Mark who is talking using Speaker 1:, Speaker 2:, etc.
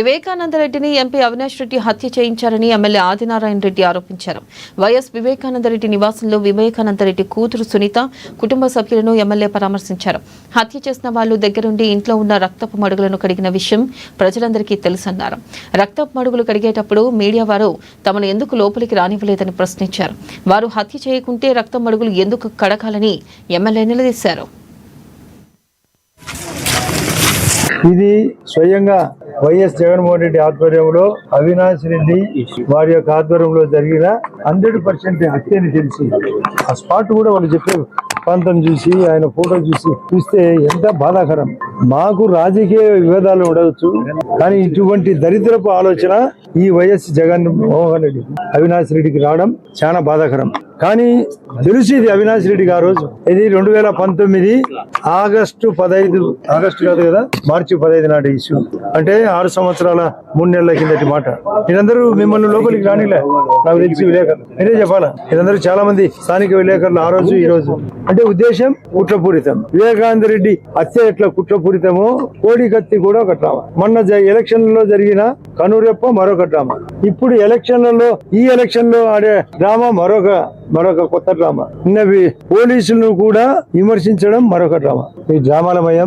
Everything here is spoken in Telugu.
Speaker 1: వివేకానంద రెడ్డిని ఎంపీ అవినాష్ రెడ్డి హత్య చేయించారని ఎమ్మెల్యే ఆదినారాయణ రెడ్డి ఆరోపించారు. వైఎస్ వివేకానంద రెడ్డి నివాసంలో వివేకానంద రెడ్డి కూతురు సునీత కుటుంబ సభ్యులను ఎమ్మెల్యే పరామర్శించారు. హత్య చేసిన వాళ్లు దగ్గరుండి ఇంట్లో ఉన్న రక్తపు మడుగులను కడిగిన విషయం ప్రజలందరికీ తెలుసన్నారు. రక్తపు మడుగులు కడిగేటప్పుడు మీడియా వారు తమను ఎందుకు లోపలికి రానివ్వలేదని ప్రశ్నించారు. వారు హత్య చేయకుంటే రక్తం మడుగులు ఎందుకు కడగాలని ఎమ్మెల్యే నిలదీశారు.
Speaker 2: ఇది స్వయంగా వైఎస్ జగన్మోహన్ రెడ్డి ఆధ్వర్యంలో అవినాష్ రెడ్డి వారి యొక్క ఆధ్వర్యంలో జరిగిన 100% హత్యని తెలిసి ఆ స్పాట్ కూడా వాళ్ళు చెప్పే ప్రాంతం చూసి ఆయన ఫోటో చూస్తే ఎంత బాధాకరం. మాకు రాజకీయ విభేదాలు ఉండవచ్చు, కానీ ఇటువంటి దరిద్రపు ఆలోచన ఈ వైఎస్ జగన్మోహన్ రెడ్డి అవినాష్ రెడ్డికి రావడం చాలా బాధాకరం. కానీ తెలిసి ఇది అవినాష్ రెడ్డికి ఆ రోజు ఇది 2019 ఆగస్టు కాదు కదా, మార్చి 15 నాటి ఇష్యూ, అంటే 6 సంవత్సరాల 3 నెలల కిందటి మాట. మీరందరూ మిమ్మల్ని లోపలికి రానిలే, నాకు తెలిసి విలేకరులు మీరే చెప్పాలా. మీరందరూ చాలా మంది స్థానిక విలేకరులు ఆ రోజు ఈ రోజు అంటే ఉద్దేశం కుట్రపూరితం. వివేకానంద రెడ్డి హత్య ఎట్లా కుట్రపూరితమో కోడి కత్తి కూడా ఒక డ్రామా. మొన్న ఎలక్షన్లలో జరిగిన కనురెప్ప మరొక డ్రామా. ఇప్పుడు ఈ ఎలక్షన్ లో ఆడే డ్రామా మరొక కొత్త డ్రామా. పోలీసులను కూడా విమర్శించడం మరొక డ్రామా. ఈ డ్రామాలమయం